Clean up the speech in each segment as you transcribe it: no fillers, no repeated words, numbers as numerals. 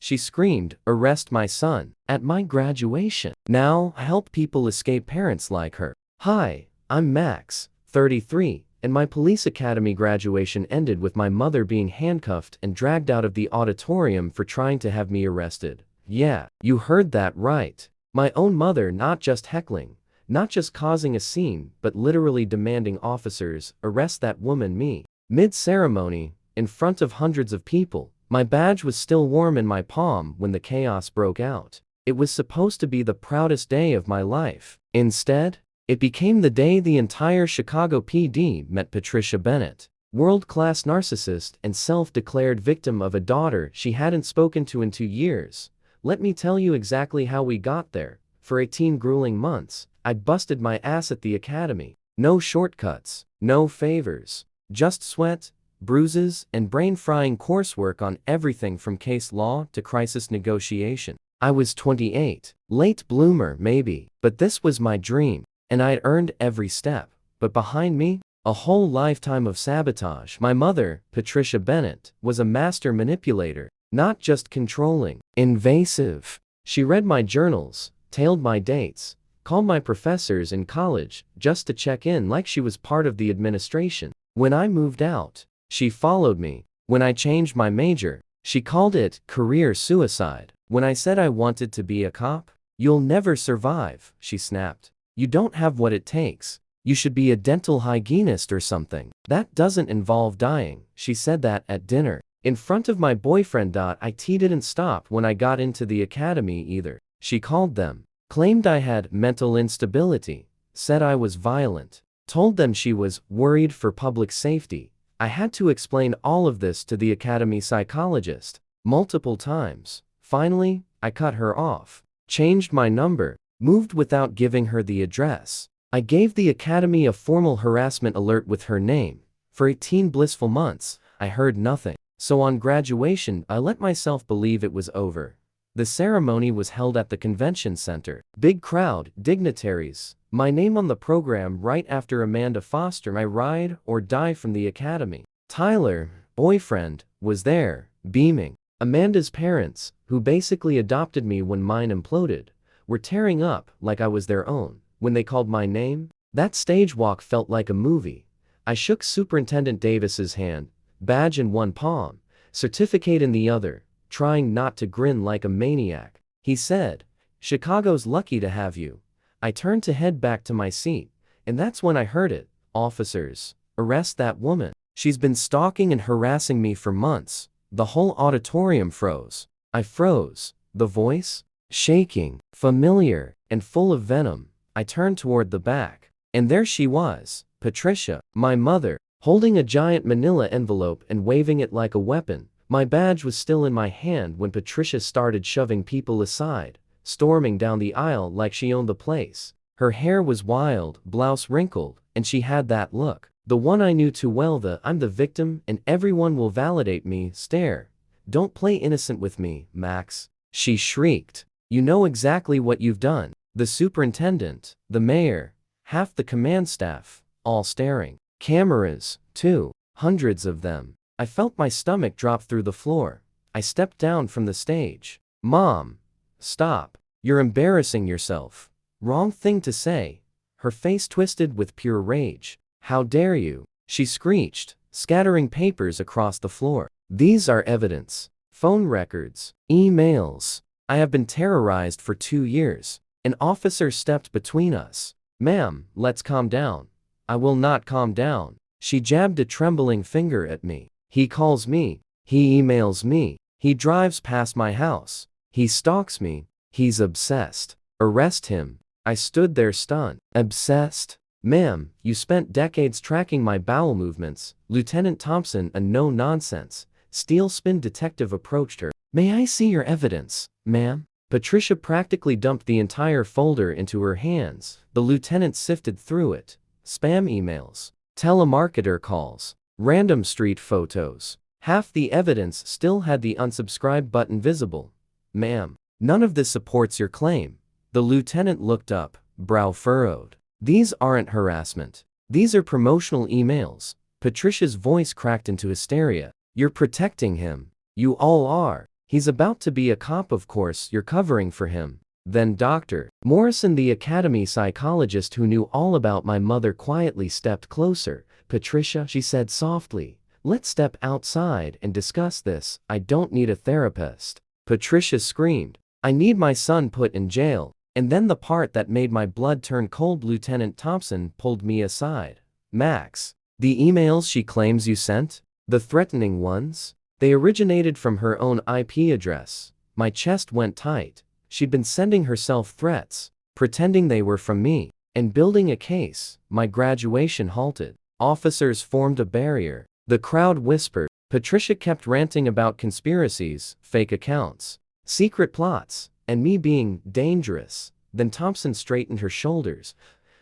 she screamed, "Arrest my son." At my graduation. Now, I help people escape parents like her. Hi, I'm Max, 33, and my police academy graduation ended with my mother being handcuffed and dragged out of the auditorium for trying to have me arrested. Yeah, you heard that right. My own mother, not just heckling, not just causing a scene, but literally demanding officers arrest that woman, me. Mid-ceremony, in front of hundreds of people, my badge was still warm in my palm when the chaos broke out. It was supposed to be the proudest day of my life. Instead, it became the day the entire Chicago PD met Patricia Bennett, world-class narcissist and self-declared victim of a daughter she hadn't spoken to in 2 years. Let me tell you exactly how we got there. For 18 grueling months, I busted my ass at the academy. No shortcuts, no favors, just sweat, bruises, and brain-frying coursework on everything from case law to crisis negotiation. I was 28, late bloomer maybe, but this was my dream, and I'd earned every step. But behind me, a whole lifetime of sabotage. My mother, Patricia Bennett, was a master manipulator, not just controlling, invasive. She read my journals, tailed my dates, called my professors in college just to check in like she was part of the administration. When I moved out, she followed me. When I changed my major, she called it career suicide. When I said I wanted to be a cop, "You'll never survive," she snapped. "You don't have what it takes. You should be a dental hygienist or something. That doesn't involve dying." She said that at dinner, in front of my boyfriend. It didn't stop when I got into the academy either. She called them, claimed I had mental instability, said I was violent, told them she was worried for public safety. I had to explain all of this to the academy psychologist multiple times. Finally, I cut her off, changed my number, moved without giving her the address. I gave the academy a formal harassment alert with her name. For 18 blissful months, I heard nothing. So on graduation, I let myself believe it was over. The ceremony was held at the convention center. Big crowd, dignitaries. My name on the program right after Amanda Foster, my ride or die from the academy. Tyler, boyfriend, was there, beaming. Amanda's parents, who basically adopted me when mine imploded, were tearing up like I was their own. When they called my name, that stage walk felt like a movie. I shook Superintendent Davis's hand, badge in one palm, certificate in the other, trying not to grin like a maniac. He said, "Chicago's lucky to have you." I turned to head back to my seat, and that's when I heard it. "Officers, arrest that woman. She's been stalking and harassing me for months." The whole auditorium froze. I froze, the voice shaking, familiar, and full of venom. I turned toward the back, and there she was, Patricia, my mother, holding a giant manila envelope and waving it like a weapon. My badge was still in my hand when Patricia started shoving people aside, storming down the aisle like she owned the place. Her hair was wild, blouse wrinkled, and she had that look. The one I knew too well, the "I'm the victim and everyone will validate me" stare. "Don't play innocent with me, Max," she shrieked. "You know exactly what you've done." The superintendent, the mayor, half the command staff, all staring. Cameras, too, hundreds of them. I felt my stomach drop through the floor. I stepped down from the stage. "Mom, stop. You're embarrassing yourself." "Wrong thing to say." Her face twisted with pure rage. "How dare you?" she screeched, scattering papers across the floor. "These are evidence. Phone records, emails. I have been terrorized for 2 years." An officer stepped between us. "Ma'am, let's calm down." "I will not calm down." She jabbed a trembling finger at me. "He calls me. He emails me. He drives past my house. He stalks me. He's obsessed. Arrest him." I stood there stunned. "Obsessed? Ma'am, you spent decades tracking my bowel movements." Lieutenant Thompson, a no-nonsense, steel-spin detective, approached her. "May I see your evidence, ma'am?" Patricia practically dumped the entire folder into her hands. The lieutenant sifted through it. Spam emails, telemarketer calls, random street photos. Half the evidence still had the unsubscribe button visible. "Ma'am, none of this supports your claim." The lieutenant looked up, brow furrowed. "These aren't harassment. These are promotional emails." Patricia's voice cracked into hysteria. "You're protecting him. You all are. He's about to be a cop, of course, you're covering for him. Then Dr. Morrison, the academy psychologist who knew all about my mother, quietly stepped closer. Patricia, she said softly, let's step outside and discuss this. I don't need a therapist. Patricia screamed, I need my son put in jail. And then the part that made my blood turn cold, Lieutenant Thompson pulled me aside. Max, the emails she claims you sent? The threatening ones? They originated from her own IP address. My chest went tight. She'd been sending herself threats, pretending they were from me, and building a case. My graduation halted. Officers formed a barrier. The crowd whispered. Patricia kept ranting about conspiracies, fake accounts, secret plots, and me being dangerous. Then Thompson straightened her shoulders.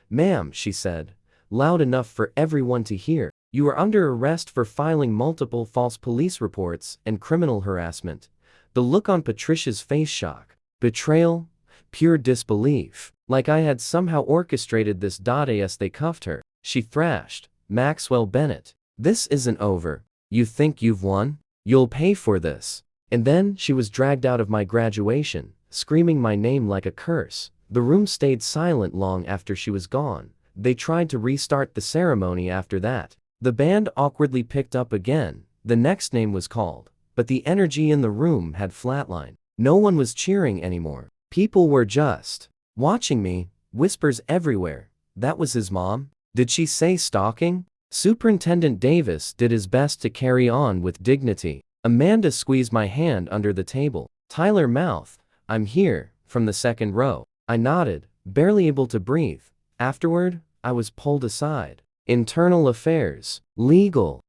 Ma'am, she said, loud enough for everyone to hear, you are under arrest for filing multiple false police reports and criminal harassment. The look on Patricia's face, shock, betrayal, pure disbelief, like I had somehow orchestrated this. As they cuffed her, she thrashed, Maxwell Bennett, this isn't over. You think you've won? You'll pay for this. And then she was dragged out of my graduation, screaming my name like a curse. The room stayed silent long after she was gone. They tried to restart the ceremony after that. The band awkwardly picked up again. The next name was called, but the energy in the room had flatlined. No one was cheering anymore. People were just watching me. Whispers everywhere. That was his mom? Did she say stalking? Superintendent Davis did his best to carry on with dignity. Amanda squeezed my hand under the table. Tyler mouthed, I'm here, from the second row. I nodded, barely able to breathe. Afterward, I was pulled aside. Internal affairs. Legal.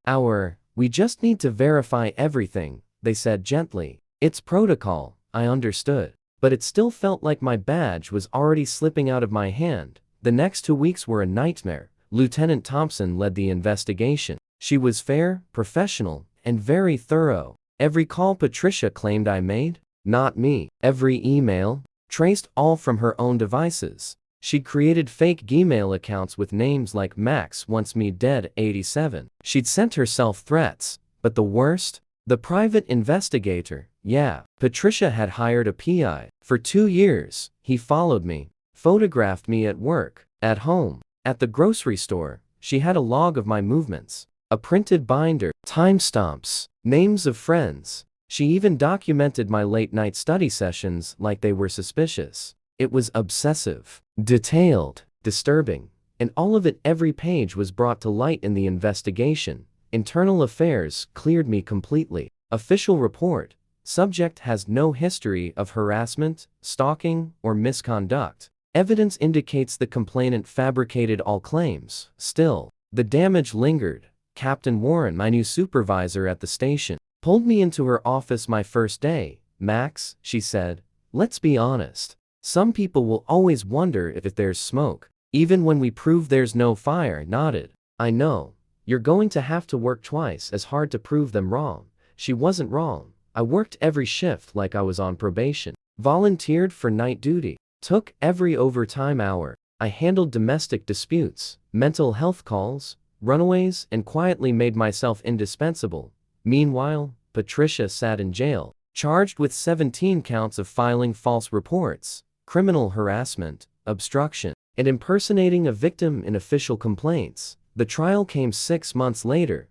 We just need to verify everything, they said gently. It's protocol, I understood. But it still felt like my badge was already slipping out of my hand. The next 2 weeks were a nightmare. Lieutenant Thompson led the investigation. She was fair, professional, and very thorough. Every call Patricia claimed I made, not me. Every email, traced all from her own devices. She'd created fake Gmail accounts with names like Max Wants Me Dead 87. She'd sent herself threats. But the worst? The private investigator. Yeah, Patricia had hired a PI. For 2 years, he followed me, photographed me at work, at home, at the grocery store. She had a log of my movements, a printed binder, timestamps, names of friends. She even documented my late-night study sessions like they were suspicious. It was obsessive, detailed, disturbing, and all of it, every page was brought to light in the investigation. Internal Affairs cleared me completely. Official report. Subject has no history of harassment, stalking, or misconduct. Evidence indicates the complainant fabricated all claims. Still, the damage lingered. Captain Warren, my new supervisor at the station, pulled me into her office my first day. Max, she said, let's be honest. Some people will always wonder if there's smoke, even when we prove there's no fire. I nodded. I know. You're going to have to work twice as hard to prove them wrong. She wasn't wrong. I worked every shift like I was on probation. Volunteered for night duty. Took every overtime hour. I handled domestic disputes, mental health calls, runaways, and quietly made myself indispensable. Meanwhile, Patricia sat in jail, charged with 17 counts of filing false reports, criminal harassment, obstruction, and impersonating a victim in official complaints. The trial came 6 months later.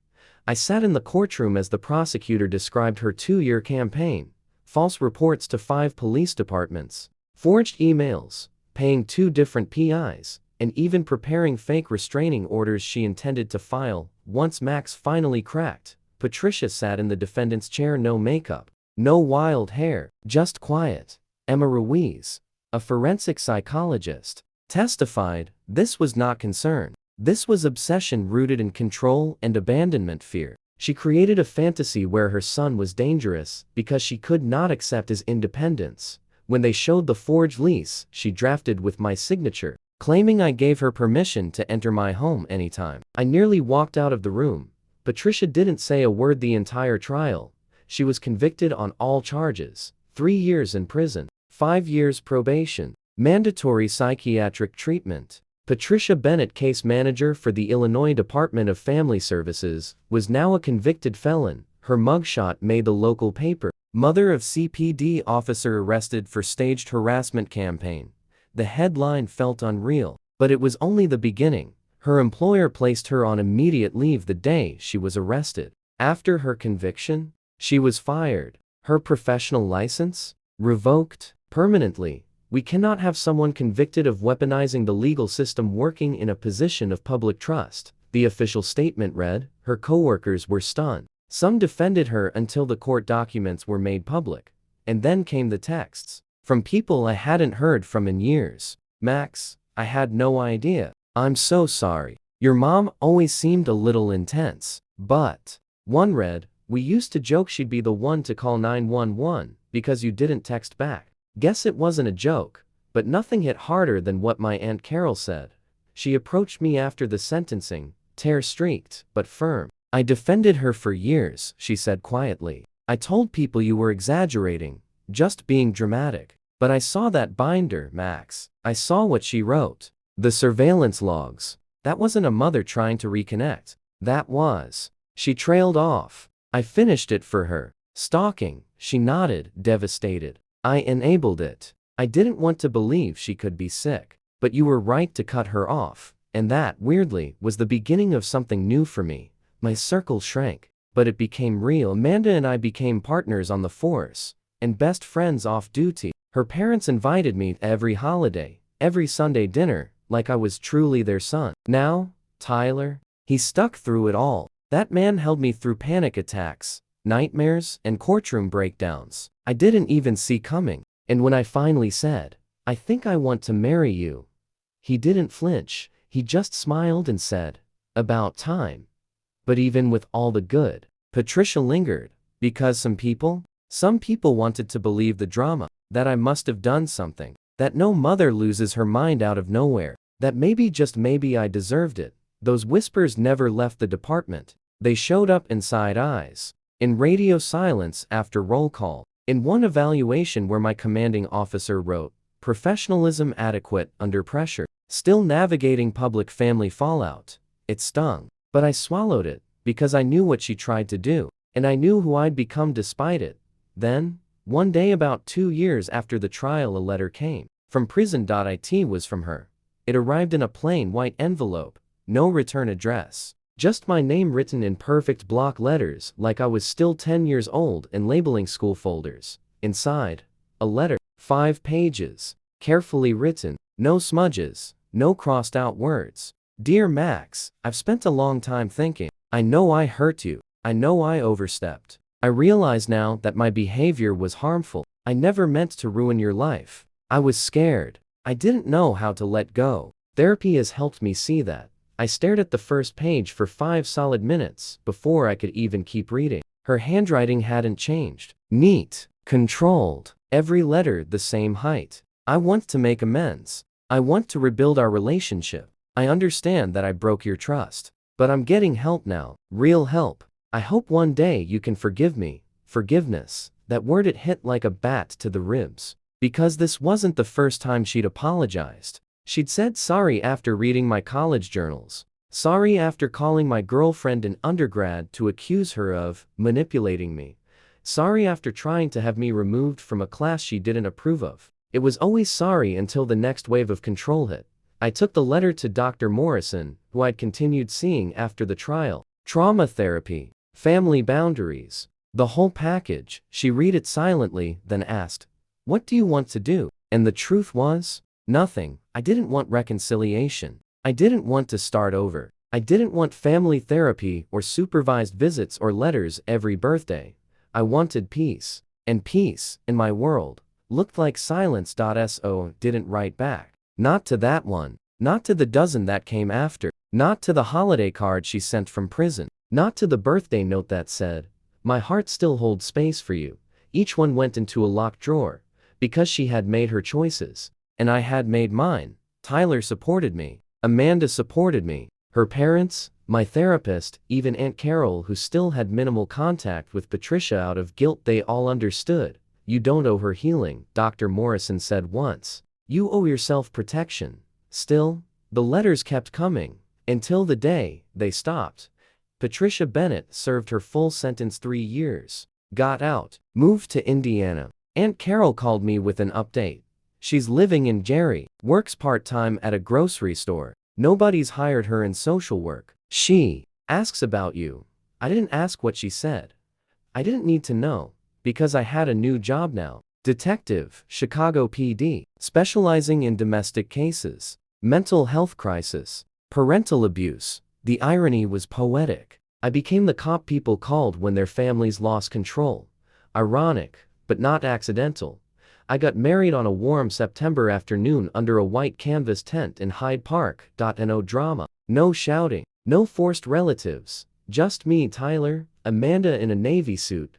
I sat in the courtroom as the prosecutor described her 2-year campaign. False reports to 5 police departments, forged emails, paying 2 different PIs, and even preparing fake restraining orders she intended to file. Once Max finally cracked, Patricia sat in the defendant's chair, no makeup, no wild hair, just quiet. Emma Ruiz, a forensic psychologist, testified, this was not concern. This was obsession rooted in control and abandonment fear. She created a fantasy where her son was dangerous because she could not accept his independence. When they showed the forged lease she drafted with my signature, claiming I gave her permission to enter my home anytime, I nearly walked out of the room. Patricia didn't say a word the entire trial. She was convicted on all charges. 3 years in prison, 5 years probation, mandatory psychiatric treatment. Patricia Bennett, case manager for the Illinois Department of Family Services, was now a convicted felon. Her mugshot made the local paper. Mother of CPD officer arrested for staged harassment campaign. The headline felt unreal, but it was only the beginning. Her employer placed her on immediate leave the day she was arrested. After her conviction, she was fired. Her professional license revoked permanently. We cannot have someone convicted of weaponizing the legal system working in a position of public trust, the official statement read. Her coworkers were stunned. Some defended her until the court documents were made public. And then came the texts from people I hadn't heard from in years. Max, I had no idea. I'm so sorry. Your mom always seemed a little intense. But, one read, we used to joke she'd be the one to call 911 because you didn't text back. Guess it wasn't a joke, but nothing hit harder than what my Aunt Carol said. She approached me after the sentencing, tear-streaked, but firm. I defended her for years, she said quietly. I told people you were exaggerating, just being dramatic. But I saw that binder, Max. I saw what she wrote. The surveillance logs. That wasn't a mother trying to reconnect. That was. She trailed off. I finished it for her. Stalking, she nodded, devastated. I enabled it. I didn't want to believe she could be sick. But you were right to cut her off. And that, weirdly, was the beginning of something new for me. My circle shrank. But it became real. Amanda and I became partners on the force. And best friends off duty. Her parents invited me every holiday, every Sunday dinner, like I was truly their son. Now, Tyler, he stuck through it all. That man held me through panic attacks, nightmares, and courtroom breakdowns I didn't even see coming. And when I finally said, I think I want to marry you, he didn't flinch. He just smiled and said, about time. But even with all the good, Patricia lingered, because some people wanted to believe the drama, that I must have done something, that no mother loses her mind out of nowhere, that maybe, just maybe, I deserved it. Those whispers never left the department. They showed up inside eyes, in radio silence after roll call, in one evaluation where my commanding officer wrote, professionalism adequate under pressure, still navigating public family fallout. It stung, but I swallowed it, because I knew what she tried to do, and I knew who I'd become despite it. Then, one day about 2 years after the trial, a letter came from prison. It was from her. It arrived in a plain white envelope, no return address, just my name written in perfect block letters like I was still 10 years old, and labeling school folders. Inside, a letter, 5 pages, carefully written, no smudges, no crossed out words. Dear Max, I've spent a long time thinking. I know I hurt you. I know I overstepped. I realize now that my behavior was harmful. I never meant to ruin your life. I was scared. I didn't know how to let go. Therapy has helped me see that. I stared at the first page for 5 solid minutes before I could even keep reading. Her handwriting hadn't changed. Neat, controlled, every letter the same height. I want to make amends. I want to rebuild our relationship. I understand that I broke your trust. But I'm getting help now. Real help. I hope one day you can forgive me. Forgiveness. That word, it hit like a bat to the ribs. Because this wasn't the first time she'd apologized. She'd said sorry after reading my college journals. Sorry after calling my girlfriend in undergrad to accuse her of manipulating me. Sorry after trying to have me removed from a class she didn't approve of. It was always sorry until the next wave of control hit. I took the letter to Dr. Morrison, who I'd continued seeing after the trial. Trauma therapy, family boundaries, the whole package. She read it silently, then asked, what do you want to do? And the truth was, nothing. I didn't want reconciliation. I didn't want to start over. I didn't want family therapy or supervised visits or letters every birthday. I wanted peace. And peace, in my world, looked like silence. So didn't write back. Not to that one. Not to the dozen that came after. Not to the holiday card she sent from prison. Not to the birthday note that said, my heart still holds space for you. Each one went into a locked drawer. Because she had made her choices. And I had made mine. Tyler supported me. Amanda supported me. Her parents, my therapist, even Aunt Carol, who still had minimal contact with Patricia out of guilt, they all understood. You don't owe her healing, Dr. Morrison said once. You owe yourself protection. Still, the letters kept coming. Until the day they stopped. Patricia Bennett served her full sentence, 3 years. got out, moved to Indiana. Aunt Carol called me with an update. She's living in Gary, works part-time at a grocery store. Nobody's hired her in social work. She asks about you. I didn't ask what she said. I didn't need to know, because I had a new job now. Detective, Chicago PD, specializing in domestic cases, mental health crisis, parental abuse. The irony was poetic. I became the cop people called when their families lost control. Ironic, but not accidental. I got married on a warm September afternoon under a white canvas tent in Hyde Park. No drama, no shouting, no forced relatives. Just me, Tyler, Amanda in a navy suit,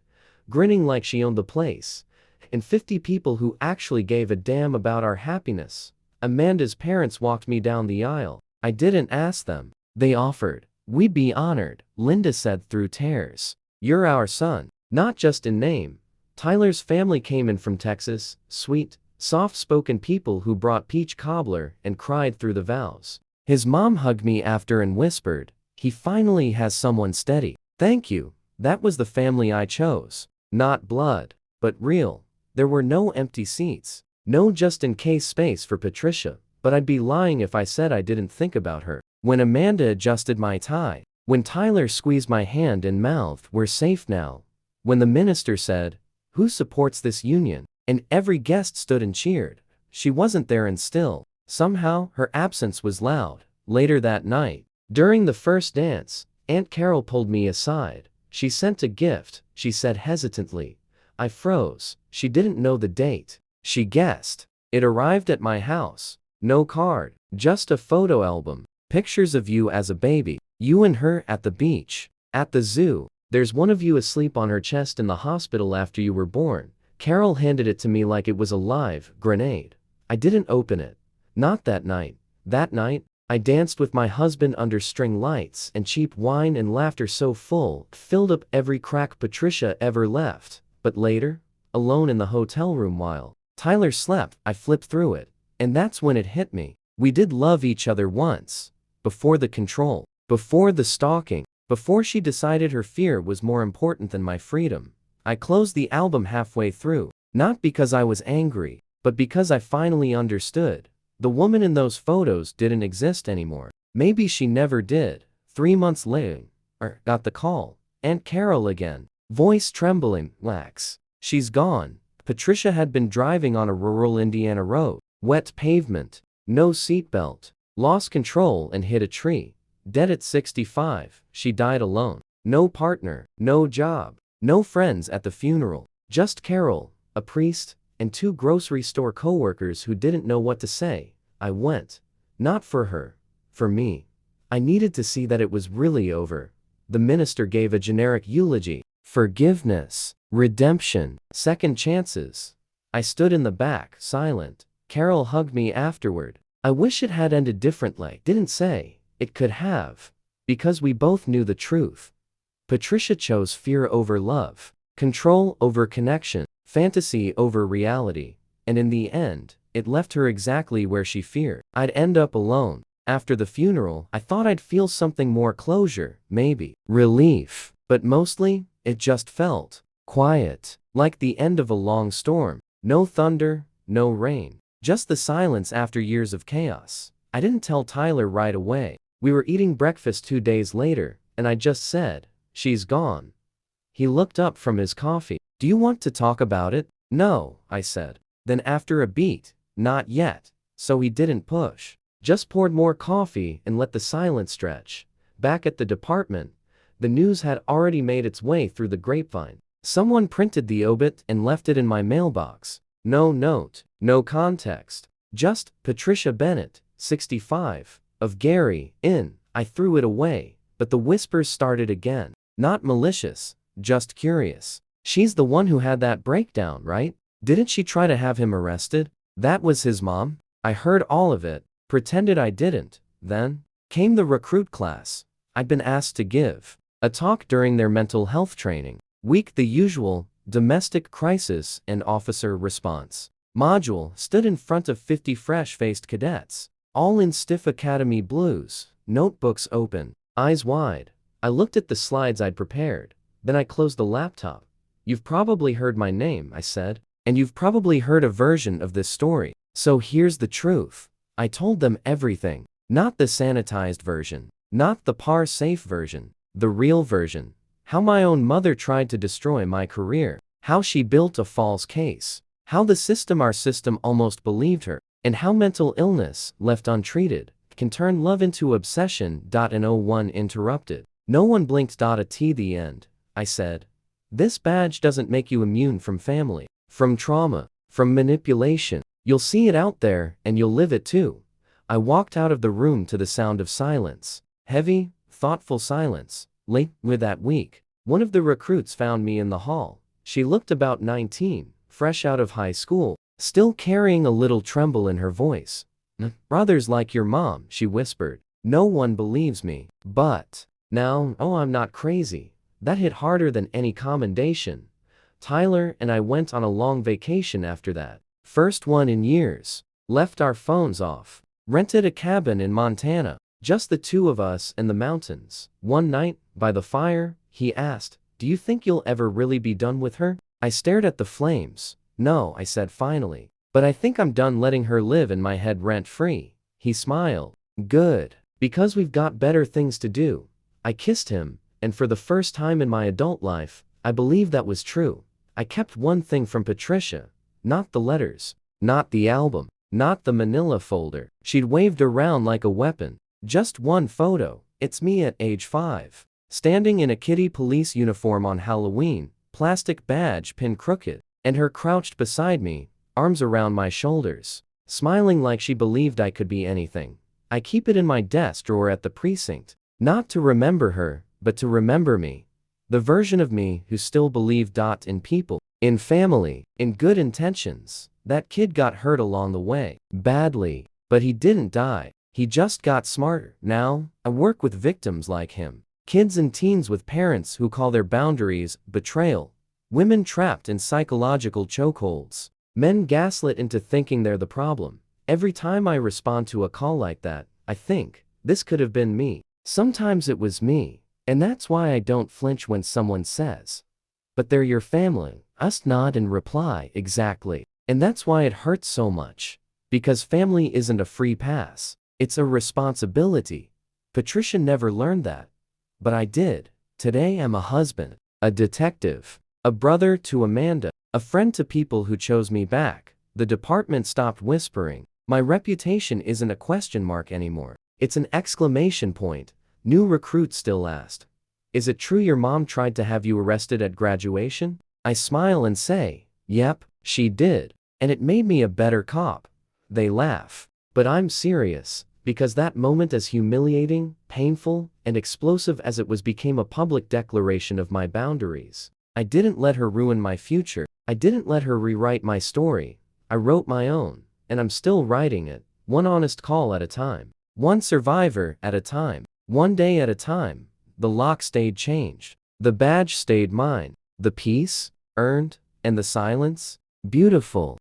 grinning like she owned the place, and 50 people who actually gave a damn about our happiness. Amanda's parents walked me down the aisle. I didn't ask them. They offered. We'd be honored, Linda said through tears. You're our son, not just in name. Tyler's family came in from Texas, sweet, soft-spoken people who brought peach cobbler and cried through the vows. His mom hugged me after and whispered, he finally has someone steady. Thank you, that was the family I chose. Not blood, but real. There were no empty seats, no just-in-case space for Patricia, but I'd be lying if I said I didn't think about her. When Amanda adjusted my tie, when Tyler squeezed my hand and mouthed, we're safe now, when the minister said, who supports this union? And every guest stood and cheered. She wasn't there, and still, somehow, her absence was loud. Later that night, during the first dance, Aunt Carol pulled me aside. She sent a gift, she said hesitantly. I froze. She didn't know the date. She guessed. It arrived at my house. No card, just a photo album. Pictures of you as a baby. You and her at the beach, at the zoo. There's one of you asleep on her chest in the hospital after you were born. Carol handed it to me like it was a live grenade. I didn't open it. Not that night. That night, I danced with my husband under string lights and cheap wine and laughter so full, filled up every crack Patricia ever left. But later, alone in the hotel room while Tyler slept, I flipped through it. And that's when it hit me. We did love each other once. Before the control. Before the stalking. Before she decided her fear was more important than my freedom. I closed the album halfway through, not because I was angry, but because I finally understood. The woman in those photos didn't exist anymore. Maybe she never did. 3 months later, got the call. Aunt Carol again. Voice trembling, lax. She's gone. Patricia had been driving on a rural Indiana road. Wet pavement. No seatbelt. Lost control and hit a tree. Dead at 65, she died alone. No partner, no job, no friends at the funeral. Just Carol, a priest, and 2 grocery store coworkers who didn't know what to say. I went. Not for her. For me. I needed to see that it was really over. The minister gave a generic eulogy. Forgiveness. Redemption. Second chances. I stood in the back, silent. Carol hugged me afterward. I wish it had ended differently. Didn't say. It could have. Because we both knew the truth. Patricia chose fear over love, control over connection, fantasy over reality, and in the end, it left her exactly where she feared. I'd end up alone. After the funeral, I thought I'd feel something more closure, maybe relief, but mostly, it just felt quiet, like the end of a long storm. No thunder, no rain, just the silence after years of chaos. I didn't tell Tyler right away. We were eating breakfast 2 days later, and I just said, she's gone. He looked up from his coffee. Do you want to talk about it? No, I said. Then after a beat, not yet. So he didn't push. Just poured more coffee and let the silence stretch. Back at the department, the news had already made its way through the grapevine. Someone printed the obit and left it in my mailbox. No note, no context. Just, Patricia Bennett, 65. Of Gary, in. I threw it away, but the whispers started again. Not malicious, just curious. She's the one who had that breakdown, right? Didn't she try to have him arrested? That was his mom? I heard all of it, pretended I didn't. Then came the recruit class. I'd been asked to give a talk during their mental health training. Week the usual, domestic crisis and officer response module stood in front of 50 fresh-faced cadets. All in stiff academy blues, notebooks open, eyes wide. I looked at the slides I'd prepared, then I closed the laptop. You've probably heard my name, I said. And you've probably heard a version of this story. So here's the truth. I told them everything. Not the sanitized version. Not the par-safe version. The real version. How my own mother tried to destroy my career. How she built a false case. How our system almost believed her. And how mental illness, left untreated, can turn love into obsession. And no one interrupted. No one blinked. At the end, I said, this badge doesn't make you immune from family, from trauma, from manipulation. You'll see it out there, and you'll live it too. I walked out of the room to the sound of silence. Heavy, thoughtful silence. Late with that week, one of the recruits found me in the hall. She looked about 19, fresh out of high school, still carrying a little tremble in her voice. Brother's like your mom, she whispered. No one believes me. But now, oh, I'm not crazy. That hit harder than any commendation. Tyler and I went on a long vacation after that. First one in years. Left our phones off. Rented a cabin in Montana. Just the two of us and the mountains. One night, by the fire, he asked, do you think you'll ever really be done with her? I stared at the flames. No, I said finally. But I think I'm done letting her live in my head rent-free. He smiled. Good. Because we've got better things to do. I kissed him, and for the first time in my adult life, I believe that was true. I kept one thing from Patricia. Not the letters. Not the album. Not the manila folder she'd waved around like a weapon. Just one photo. It's me at age 5. Standing in a kitty police uniform on Halloween, plastic badge pinned crooked, and her crouched beside me, arms around my shoulders, smiling like she believed I could be anything. I keep it in my desk drawer at the precinct. Not to remember her, but to remember me. The version of me who still believed in people, in family, in good intentions. That kid got hurt along the way. Badly. But he didn't die. He just got smarter. Now, I work with victims like him. Kids and teens with parents who call their boundaries betrayal. Women trapped in psychological chokeholds. Men gaslit into thinking they're the problem. Every time I respond to a call like that, I think, this could have been me. Sometimes it was me. And that's why I don't flinch when someone says, but they're your family. I nod and reply, exactly. And that's why it hurts so much. Because family isn't a free pass. It's a responsibility. Patricia never learned that. But I did. Today I'm a husband, a detective, a brother to Amanda, a friend to people who chose me back. The department stopped whispering. My reputation isn't a question mark anymore. It's an exclamation point. New recruits still asked, is it true your mom tried to have you arrested at graduation? I smile and say, yep, she did. And it made me a better cop. They laugh. But I'm serious, because that moment, as humiliating, painful, and explosive as it was, became a public declaration of my boundaries. I didn't let her ruin my future. I didn't let her rewrite my story. I wrote my own, and I'm still writing it, one honest call at a time. One survivor at a time. One day at a time. The lock stayed changed. The badge stayed mine. The peace, earned, and the silence, beautiful.